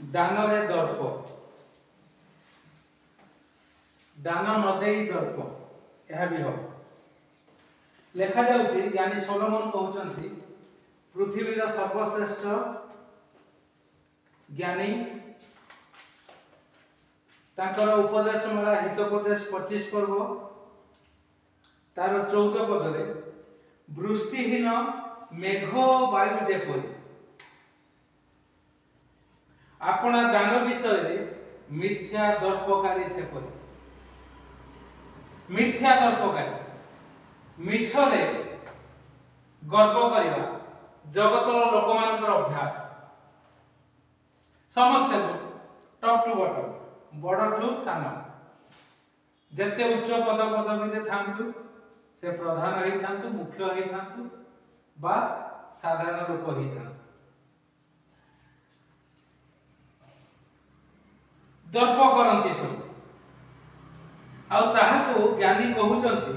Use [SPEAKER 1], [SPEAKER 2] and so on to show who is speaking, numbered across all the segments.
[SPEAKER 1] दान रे दर्प दान न देई दर्प यह भी हम लेखा जाउछि ज्ञानी सोलोमन कहउचंती पृथ्वी रा सर्वश्रेष्ठ ज्ञानी तांकर उपदेश मेरा हितोपदेश 25 पर्व तार 14 पदरे वृष्टिहीन मेघ वायु जेपरि अपना दान विषय मिथ्या दर्पकारी सेपरि मिथ्या दर्पकारी मिछरे गर्व करिवा जगतर लोक मानकर अभ्यास समस्त टॉप टू बॉटम बड़ ठू सान जेते उच्च पद पदवी रे थांतु से प्रधान होई थांतु मुख्य होई थांतु बा साधारण लोक होई थांतु दर्प करंती सब आ ताहाको ज्ञानी कहउचंती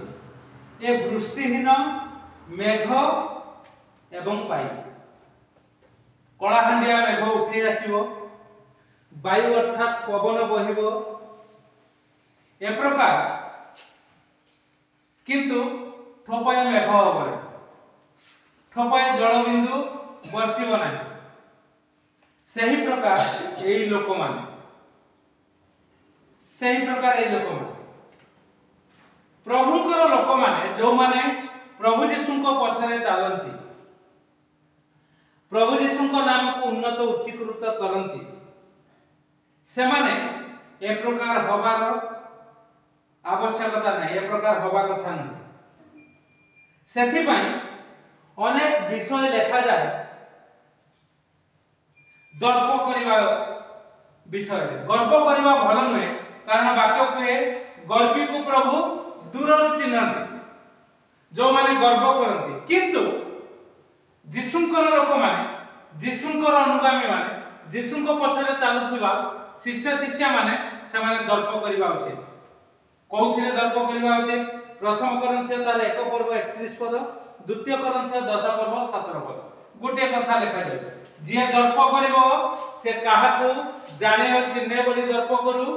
[SPEAKER 1] ए वृष्टिहीन मेघ एवं पाई कलाहांडिया मेघ उठे आसीबो वायु अर्थात पवन बहिबो ए प्रकार किंतु ठोपाए मेघ होबरे ठोपाए जलबिंदु वर्षिबो नाही सही प्रकार एई लोक माने सही प्रकार एई लोक माने प्रभुंकर लोक माने जो माने प्रभु जीशुंको पछरे चालंती प्रभु जीशुंको नाम को उन्नत उच्चीकृत करंती से माने ए प्रकार होबार आवश्यकता नहीं ए प्रकार होबा कथा नहीं सेथि पई अनेक विषय लिखा जाए दर्प करिवा विषय गर्व करिवा भल नुहे कारण वाक्य कहे गर्वी को प्रभु दूर चिन्हती जो माने गर्व करती किंतु जीशुंकर लोक माने जीशुंकर अनुगामी माने जीशुंको पछरे चालुथिबा शिष्य शिष्या माने से माने दर्प करिवा उचित कोथिले दर्प करिवा उचित प्रथम कोरिन्थियो तार 1 पर्व 31 पद द्वितीय कोरिन्थियो 10 पर्व 17 पद गोटे कथा लिखा जाय जे दर्प करिवो से काहा को जाने और चिन्हे बोली दर्प करू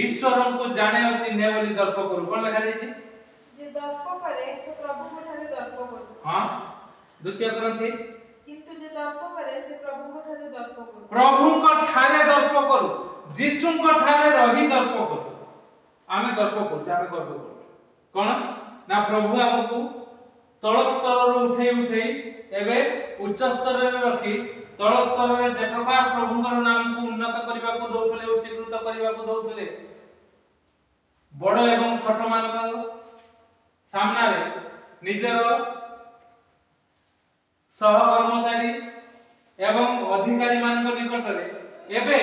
[SPEAKER 1] ईश्वरन को जाने और चिन्हे बोली दर्प करू कोन लिखा जाय
[SPEAKER 2] जे दर्प करे से प्रभु को ठारे दर्प करू
[SPEAKER 1] हां द्वितीय कोरिन्थी
[SPEAKER 2] किंतु जे दर्प करे से प्रभु को ठारे दर्प करू
[SPEAKER 1] प्रभु को ठारे दर्प करू जीशु को ठारे रही दर्प करू आमे दर्प करू आमे गर्व करू कोन ना प्रभु हमकु तळ स्तर रो उठे उठे एबे उच्च स्तर रे रखी तळ स्तर रे जे प्रकार प्रभुंकर नाम को उन्नत करबा को दउथले उच्चीकृत करबा को दउथले बड़ एवं छोट मानक सामना रे निजर सहकर्मचारी एवं अधिकारी मानक निकट रे एबे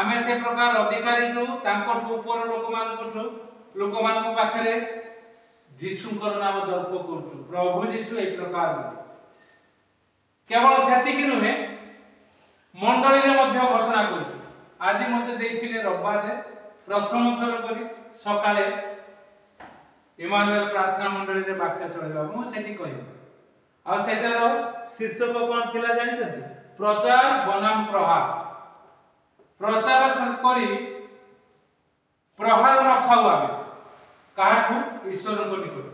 [SPEAKER 1] आमे से प्रकार अधिकारी टू तांको टू ऊपर लोक मानक पाखरे जीशुंकर नाम दर्प करछु प्रभु जीशु ए प्रकार केवल सेतिकी नुहे मंडली रे मध्य घोषणा करछु आज मते देइथिले रविवार रे प्रथम थर करी सकाळे इमानुएल प्रार्थना मंडली रे वाक्य चलेबा मु सेति कहि आ सेटारो शीर्षक कोन थिला जानि छथि प्रचार बनाम प्रहार प्रचार करी प्रहार न खाऊ आमे काठू ईश्वर को निकट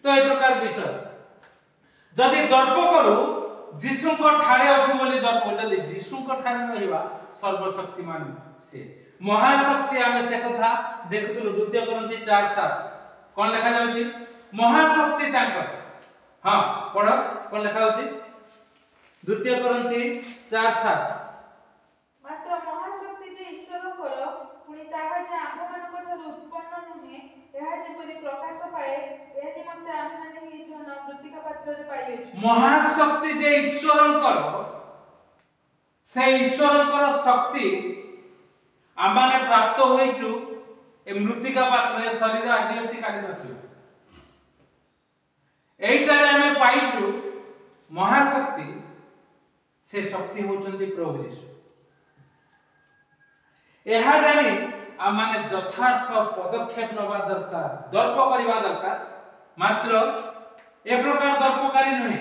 [SPEAKER 1] तो ए प्रकार विषय जदि दर्प करू जीशु को ठारे अछि बोली दर्प जदि जीशु को ठारे रहिबा सर्वशक्तिमान से महाशक्ति आमे से कथा देखुतु द्वितीय कोरिन्थी 4:7 कोन लिखा जाउची महाशक्ति तांकर हां पढ कोन लिखा जाउची द्वितीय कोरिन्थी 4:7
[SPEAKER 2] मात्र महाशक्ति जे ईश्वर कर पुनी ताहा जे आम मानक ठार उत्पन्न नुहे एहा जेपरि प्रकाश पाए ए निमंते आमे माने ही धन मृत्तिका पात्र रे पाई अछि
[SPEAKER 1] महाशक्ति जे ईश्वरंकर से ईश्वरंकर शक्ति आमाने प्राप्त होइछु ए मृत्तिका पात्र रे शरीर आदि अछि काली नथि एइटा रे आमे पाइछु महाशक्ति से शक्ति होचंती प्रभु यीशु एहा जानी आ माने यथार्थ पदक्षेप नबा दरकार दर्प करिवा दरकार मात्र ए प्रकार दर्पकारी नहे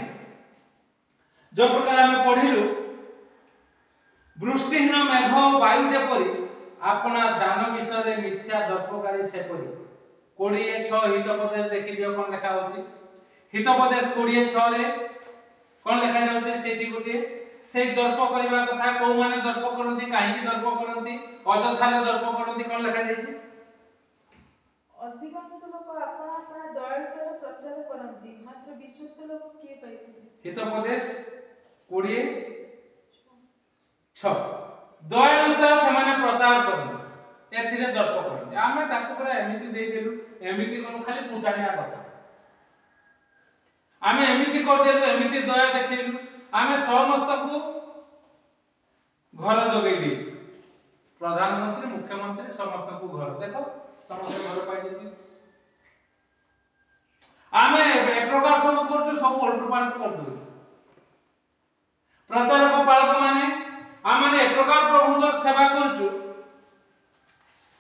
[SPEAKER 1] जो प्रकार हमें पढ़िलु वृष्टि दृष्टिहीन मेघ वायु जेपरी आपना दान विषय मिथ्या दर्पकारी सेपरी 26 हितोपदेश देखि दियो कोन लिखा होची हितोपदेश 26 रे कोन लिखा जाउची सेठी गोटे से दर्प करबा कथा को माने दर्प करंती काहे दर्प करंती अजथारे दर्प करंती कोन लिखा जायछि
[SPEAKER 2] अधिकांश लोक आपण आपण दयालुतार प्रचार करंती मात्र विश्वस्त लोक किए पाइबे
[SPEAKER 1] हितोपदेश 20 6 दयालुता से माने प्रचार करंती एथिरे दर्प करंती आमे ताको पूरा एमिति देई देलु एमिति कोन खाली फुटानिया कथा आमे एमिति कर देलु एमिति दया देखैलु आमे समस्त को घर जोगै देछु प्रधानमंत्री मुख्यमंत्री समस्त को घर देखो समस्त घर पाइ देति आमे ए प्रकार सब करछु सब उल्टो पाल्ट कर दउ प्रचारक पालक माने आमे ए प्रकार प्रभु को सेवा करछु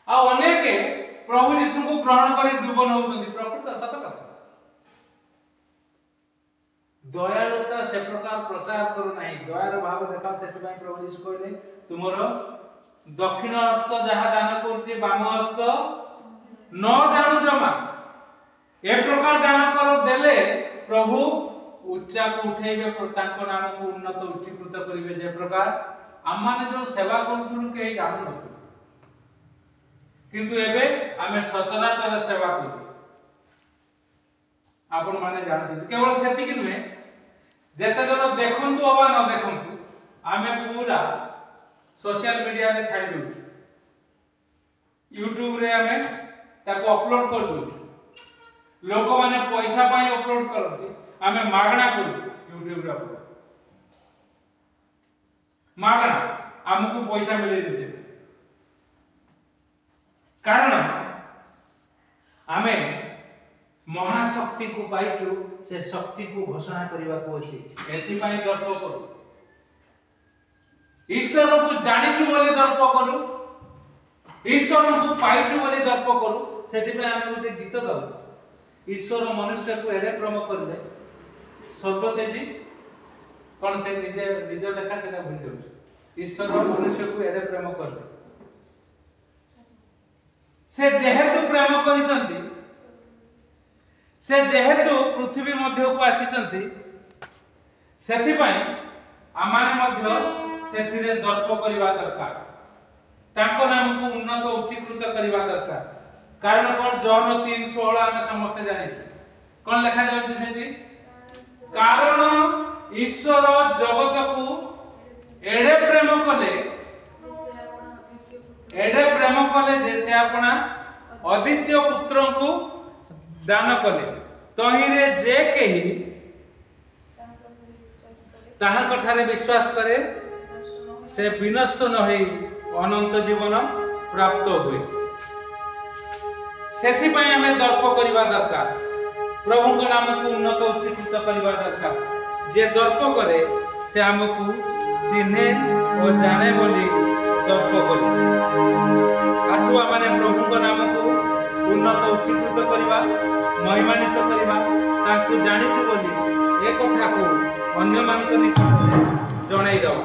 [SPEAKER 1] आ अनेके प्रभु यीशु को ग्रहण करी डुबन होउतंती प्रकृत सत कथा दयालुता से प्रकार प्रचार करू नाही दयार भाव देखाओ सेति पय प्रभु यीशु कहले तुमरो दक्षिण हस्त जहा दान करछे बाम हस्त न जानु जमा ए प्रकार दान करो देले प्रभु उच्चा को उठेबे तांको नाम को उन्नत उच्चीकृत करिवे जे प्रकार हम माने जो सेवा करथुनु केही जानु नथु किंतु एबे आमे सचराचर सेवा करू आपण माने जानथि केवल सेति कि नुहे जेते जन देखंतु अबा न देखंतु आमे पूरा सोशल मीडिया रे छाडी दउ YouTube रे आमे ताको अपलोड कर दउ लोक माने पैसा पाई अपलोड करथि आमे मागणा करू YouTube रे अपलोड मागणा हमकु पैसा मिले दिसे कारण आमे महाशक्ति को पाइछु से शक्ति को घोषणा करबा को अछि एथि पई दर्प करू ईश्वर को जानिछु बोली दर्प करू ईश्वर को पाइछु बोली दर्प करू सेति पे हम गोटे गीत गाऊ ईश्वर मनुष्य को एडे प्रेम करले स्वर्ग तेजी कोन से निजे लेखा सेटा भूल जाऊ ईश्वर मनुष्य को एडे प्रेम करले से जेहेतु प्रेम करिसंती से जेहेतु पृथ्वी मध्य को आसीचंती सेथि पई आमाने मध्य सेथिरे दर्प करिवा दरकार ताको नाम को उन्नत उच्चीकृत करिवा दरकार कारण कोन जॉन 3:16 हम समस्त जानि कोन लिखा जाउछि सेठी कारण ईश्वर जगत को एडे प्रेम कले जे से अपना अद्वितीय पुत्र को दान कले तहिरे जे केही ताहां कठारे विश्वास करे से विनष्ट न होई अनंत जीवन प्राप्त होए सेथि पय हमें दर्प करिवा दरकार प्रभु को नाम को उन्नत उच्चीकृत करिवा दरकार जे दर्प करे से हमकु चिन्हे और जाने बोली दर्प करे आसुआ माने प्रभु को नाम को उन्नत उच्चीकृत करिवा महिमान्वित करिवा ताकू जानिछु बोली ए कथा को अन्य मान को निकट जणाई दवा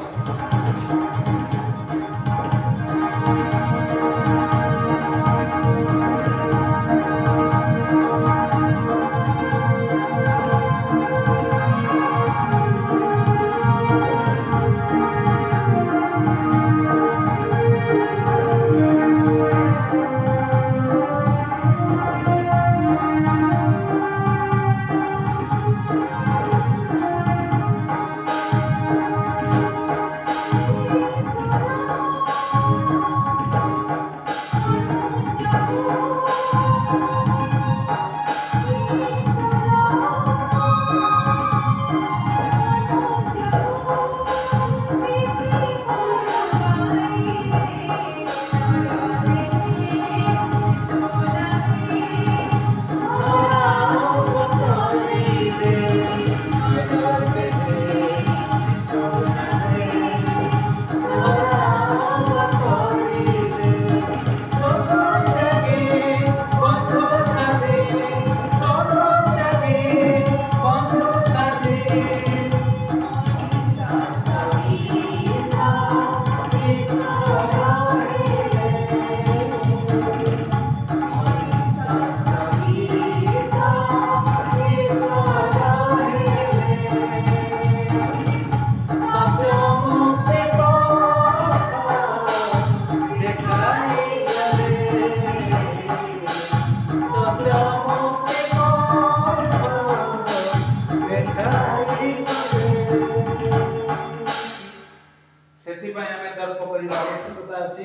[SPEAKER 1] सेथिपाई आमे दर्प करिबा आवश्यकता अछि।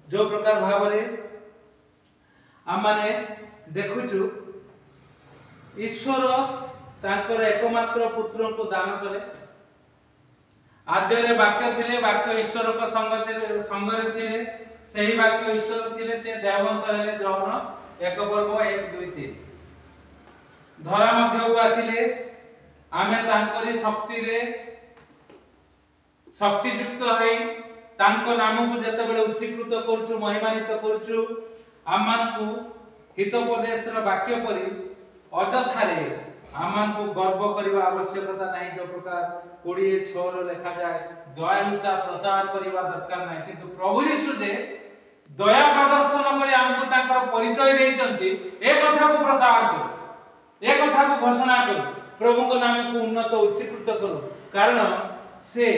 [SPEAKER 1] जो प्रकार भावरे आमाने देखुचु ईश्वर तांकर एकमात्र पुत्र को दान कले। आद्य वाक्य थिले, वाक्य ईश्वर को संगरे थिले, सही वाक्य ईश्वर थिले, से देववंत हेले। जौन 1 पर्व 1 2 3 धरा मध्य को आसिले। आमे तांकरी शक्ति रे शक्ति युक्त होई तांको नाम को जते बेले उच्चीकृत करछु, महिमानित करछु। आमान को हितोपदेश रो वाक्य परि अजथारे आमान को गर्व करबा आवश्यकता नहीं। जो प्रकार 26 रो लिखा जाय दयालुता प्रचार करबा दरकार नहीं, किंतु प्रभु यीशु जे दया प्रदर्शन करी हमको तांकर परिचय देइचंती, ए कथा को प्रचार करो, ए कथा को घोषणा करो, प्रभु को नाम को उन्नत उच्चीकृत करो। कारण से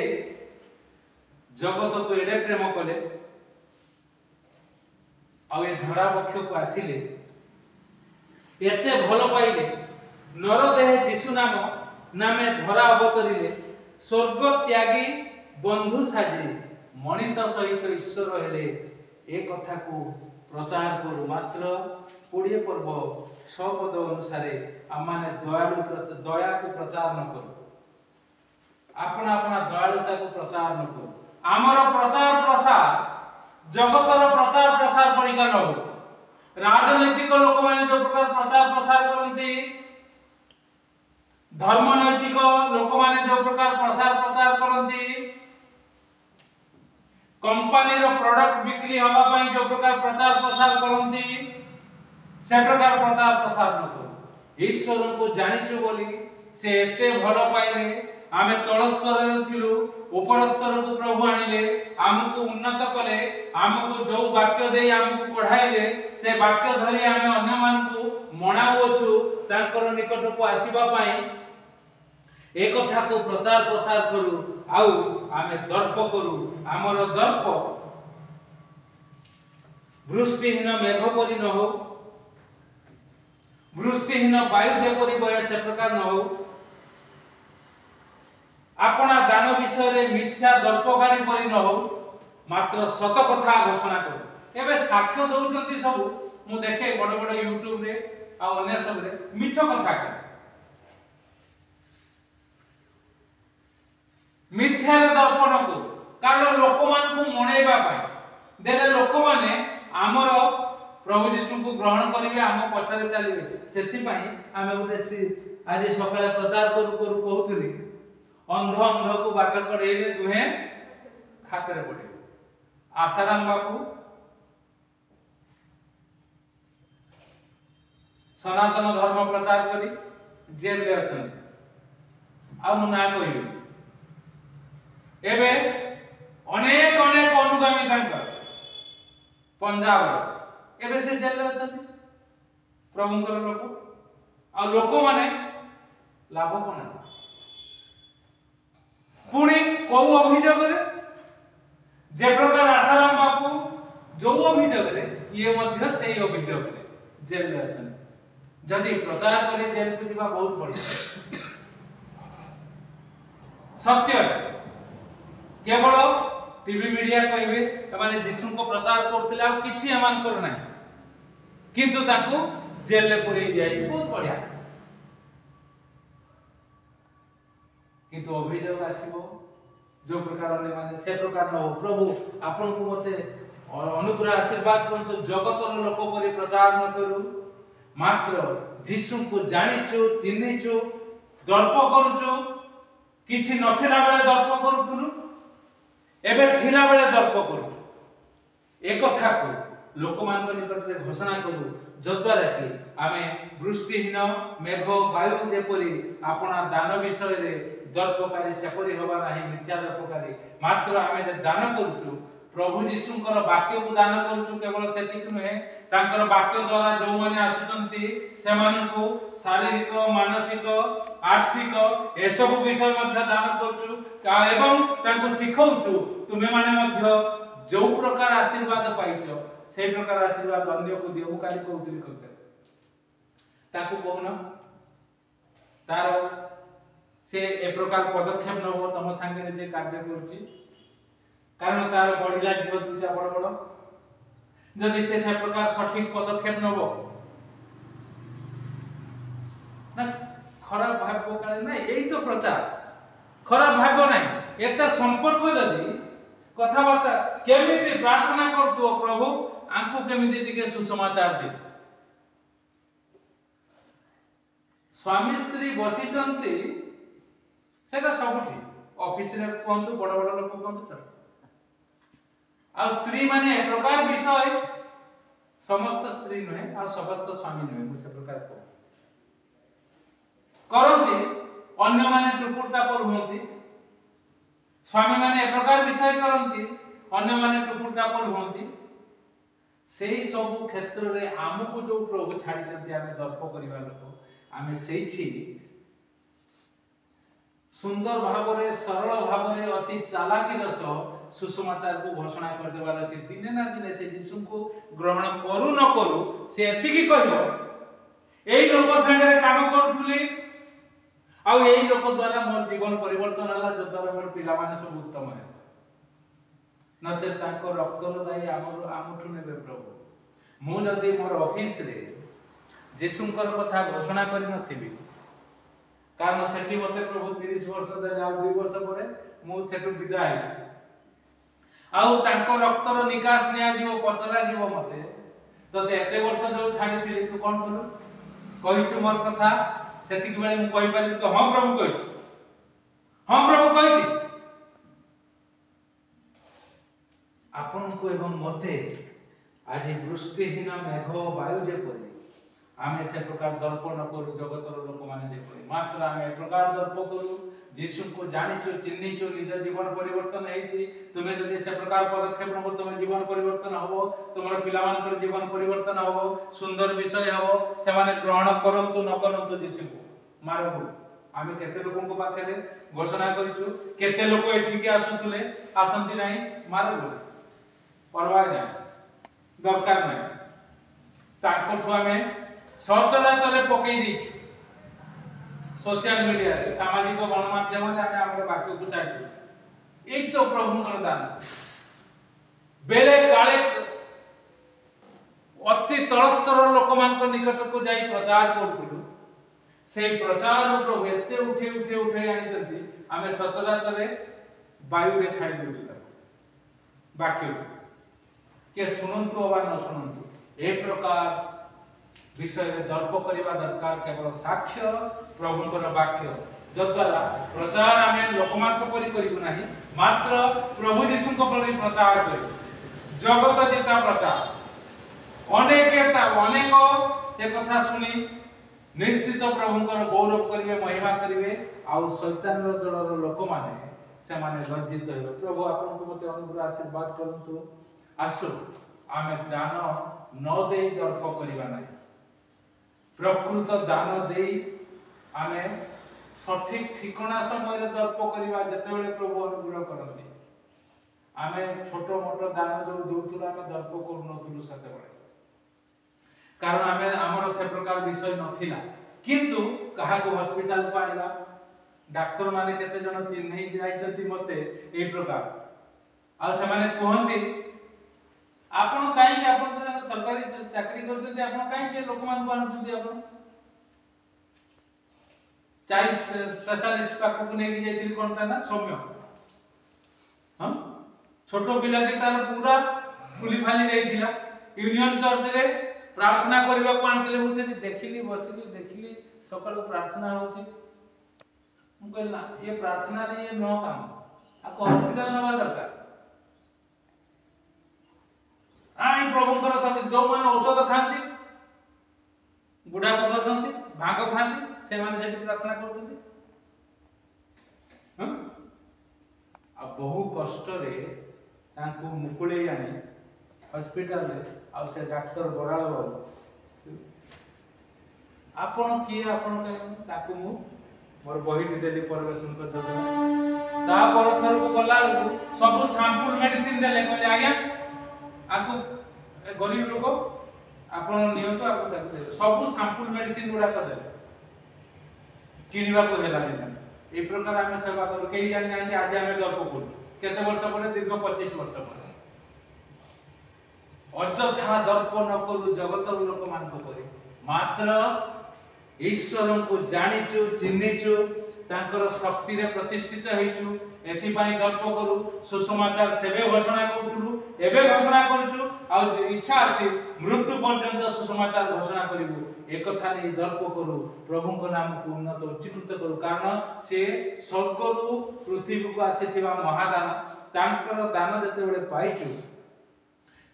[SPEAKER 1] जगत को एडे प्रेम कले आ ए धरा पक्ष को आसिले, एते भलो पाइले, नरदेह जीशु नाम नामे धरा अवतरिले, स्वर्ग त्यागी बंधु साजी मनीष सहित ईश्वर हेले। ए कथा को प्रचार करू। मात्र 20 पर्व 6 पद अनुसार आमाने दया को प्रचार न करू, अपना अपना दयालुता को प्रचार न करू। आमर प्रचार प्रसार जगतर प्रचार प्रसार परिका न हो। राजनैतिक लोक माने जो प्रकार प्रचार प्रसार करती, धर्मनैतिक लोक माने जो प्रकार प्रचार करती, कंपनी रो प्रोडक्ट बिक्री होगा पई जो प्रकार प्रचार प्रसार करती, से प्रकार प्रचार प्रसार न करू। ईश्वर को जानिचु बोली से एते भलो पाइले। आमे तळ स्तर रे थिलु, ऊपर स्तर को प्रभु आनिले, हमको उन्नत कले, हमको जो वाक्य दे हमको पढ़ाइले, से वाक्य धरि आमे अन्य मान को मनाउछु तांकर निकट को आसीबा पई। ए कथा को प्रचार प्रसार करू, आउ आमे दर्प करू। हमर दर्प वृष्टिहीन मेघ परि न हो, वृष्टिहीन वायु जेपरि बहे से प्रकार न हो। अपना दान विषय रे मिथ्या दर्पकारी परि न हो, मात्र सत कथा घोषणा करू। एबे साक्ष्य दउचंती सब मु देखे बड़ बड़ यूट्यूब रे आ अन्य सब रे मिछ कथा के मिथ्या रे दर्पण को। कारण लोक मान को मणेबा पाई देले लोक माने हमर प्रभु यीशु को ग्रहण करिवे, हम पछरे चलिवे। सेथि पई आमे गोटे आज सकाळे प्रचार करू करू कहउतली, अंध अंध को बाट कढेइले दुहे खातरे पड़े। आसाराम बापू सनातन धर्म प्रचार करी जेल रे अछन, आ मु ना कहिबे। एबे अनेक अनेक अनुगामी तांकर पंजाब एबे से जेल रे अछन प्रभुंकर लोक। आ लोक माने लाभ कोना पुणी को अभियोग रे जे प्रकार आसाराम बापू जो अभियोग रे ये मध्य सेही अभियोग रे जेल रे अछन। जदि प्रचार करी जेल को दिबा बहुत बढ़िया सत्य। केवल टीवी मीडिया कहबे एमाने यीशु को प्रचार करथिले आ किछि एमान कर नाही, किंतु ताको जेल ले पुरै दियाई बहुत बढ़िया। किंतु अभियोग आसीबो जो प्रकार अन्य माने से प्रकार न हो। प्रभु आपन को मते अनुग्रह आशीर्वाद करतो, जगतर लोक परि प्रचार न करू, मात्र यीशु को जानिचु चिन्हिचु दर्प करूचु। किछि नथिला बेले दर्प करूथुलु, एबे थिला बेले दर्प करू। ए कथा को लोक मान निकट रे घोषणा करू, जद्वारा कि आमे वृष्टिहीन मेघ वायु जेपरि अपना दान विषय रे दर्पकारी सेपरि होबा नाही, मिथ्या दर्पकारी। मात्र आमे जे दान करूचु प्रभु यीशुंकर वाक्य को दान करूचु, केवल सेतिक नुहे तांकर वाक्य द्वारा जो माने आसुचंती से मानकु शारीरिक मानसिक आर्थिक ए सब विषय मध्य दान करूचु एवं तांको सिखौचु तुमे माने मध्य जो प्रकार आशीर्वाद पाइचो से प्रकार आशीर्वाद अन्य को दियो। काली कहउतली करते ताको कहून तार से ए प्रकार पदक्षेप नबो तम संगे जे कार्य करछि कारण तार बढ़िला झील दुटा बड़ बड़ जदि से प्रकार सठिक पदक्षेप नब ना खराब भाग्य काले ना यही तो प्रचार खराब भाग्य ना एत संपर्क जदि कथबार्ता केमिति प्रार्थना करतु प्रभु आंकु केमिति टिके सुसमाचार दे स्वामी स्त्री बसी सेटा सबुठी ऑफिस रे कोंतु बड़ बड़ लोक कोंतु चल आ स्त्री माने प्रकार विषय समस्त स्त्री नहे आ समस्त स्वामी नहे मुसे प्रकार को करंती अन्य माने टुकुर टापर होंती स्वामी माने प्रकार विषय करंती अन्य माने टुकुर टापर होंती सेही सब क्षेत्र रे आमको जो प्रभु छाडी चंती आमे दर्प करिवा लोक आमे सेठी सुंदर भावरे सरल भावरे अति चालाकी रस सुसमाचार को घोषणा कर देवार अछि दिने ना दिने से यीशु को ग्रहण करू न करू से एति की कहियो एई लोक संगे काम करथुली आ एई लोक द्वारा मोर जीवन परिवर्तन होला जो द्वारा मोर पिला माने सब उत्तम है नते ताको रक्तरो दाई आमठु नेबे प्रभु मु जदी मोर ऑफिस रे यीशुकर कथा घोषणा करि नथिबी कारण सेठी मते प्रभु 30 वर्ष देले आ 2 वर्ष परे मु सेठु विदा है आउ तांको रक्तर निकास निया जीव पचरा जीव मते तते एते वर्ष जो छाडी थिली तू कोन कलु कहिछु मोर कथा सेति के बेले मु कहि पाली तो हां प्रभु कहिछु हां प्रभु कहिछि आपन को एवं मते आज वृष्टिहीन मेघ वायु जे परि आमे से प्रकार दर्प न करू जगतर लोक माने जे परि मात्र आमे प्रकार दर्प करू यीशु को जानिचो चिन्हिचो निज जीवन परिवर्तन हेछि तुमे जदि से प्रकार पदक्षेप नबो तुमे जीवन परिवर्तन हबो तुमर पिलामान कर जीवन परिवर्तन हबो सुंदर विषय हबो से माने ग्रहण करंतु न करंतु यीशु को मारबो आमे केते लोकन को पाखरे घोषणा करिचु केते लोक एठी के आसुथुले आसंती नाही मारबो परवाह नाही दरकार नाही ताको आमे सचराचर पकई दी सोशल मीडिया सामाजिक गणमाध्यम रे आमे हमर वाक्य को चाहि एक तो प्रभु कर दान बेले काले अति तलस्तर लोक मान को निकट को जाई प्रचार करथुलु से प्रचार प्रभु एते उठे आनी चंती आमे सचराचर वायु रे छाई देउछु वाक्य के सुनंतु अबा न सुनंतु ए प्रकार विषय में दर्प करिवा दरकार केवल साक्ष्य प्रभुकर वाक्य जद्वारा प्रचार आमे लोकमान को परि करिबु नाही मात्र प्रभु यीशु को परि प्रचार करिबु जगत जिता प्रचार अनेक से कथा सुनी निश्चित प्रभुकर गौरव करिवे महिमा करिवे आ शैतान दलर लोक माने से माने लज्जित हेबे प्रभु आपन को मते अनुग्रह आशीर्वाद करंतु आसु आमे दान न देई दर्प करिवा नाही प्रकृत दान देई आमे सठिक ठिकाना समय रे दर्प करिवा जते बेले प्रभु अनुग्रह करନ୍ତି आमे छोटो मोटो दान जो देउथुला आमे दर्प करू नथुलु सते बेले कारण आमे हमर से प्रकार विषय नथिला किंतु कहा को हॉस्पिटल को आनिबा डॉक्टर माने केते जन चिन्है जाइछंती मते ए प्रकार आ से माने कहंती आपण काई के आपण तो सरकारी चाकरी करछंती आपण काई के लोक मान को आनुछंती आपण चाइस स्पेशलिस्ट पाक को नै जाइथिल कोनता ना सौम्य हम छोटो पिला के तार पूरा फुली फाली जाइथिला यूनियन चर्च रे प्रार्थना करबा को आनथिले मु से देखिली बसिली देखिली सकाळ प्रार्थना होची मु कहला ये प्रार्थना रे ये नो काम आ हॉस्पिटल नवा दरकार आई प्रभुंकर साथी जो माने औषध खांती बुढ़ा को बसंती भाग खांती से माने जेटी प्रार्थना करथि हम आ बहु कष्ट रे तांको मुकुळे आनी हॉस्पिटल रे आ से डॉक्टर बराळ बाबू आपण की आपण ताको मु मोर बहिटी देली परिवेशन कर ता पर थर को गला सब सैंपल मेडिसिन देले कहले आज्ञा आको गरीब लोक आपण नियंतो आपन देखते सब सैंपल मेडिसिन गुडा कर दे किनिबा को हेला नै ए प्रकार आमे सेवा करू केही जानि नै आज आमे दर्प करू केते वर्ष पर दीर्घ 25 वर्ष पर अଯଥା दर्प न करू जगत लोक मान को परे मात्र ईश्वर को जानिचु चिन्हिचु तांकर शक्ति रे प्रतिष्ठित हेचु एथि पई दर्प करू सुसमाचार सेबे घोषणा करूथुलु एबे घोषणा करूछु आ इच्छा अछि मृत्यु पर्यंत सुसमाचार घोषणा करिवु एक कथा नै दर्प करू प्रभु को नाम को उन्नत उच्चीकृत करू कारण से स्वर्ग रु पृथ्वी को आसीथिबा महादान तांकर दान जते बेले पाइछु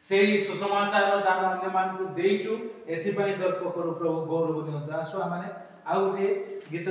[SPEAKER 1] सेही सुसमाचार दान अन्य मान को देइछु एथि पई दर्प करू प्रभु गौरव नियंत्रण आसु माने आ उठे गीत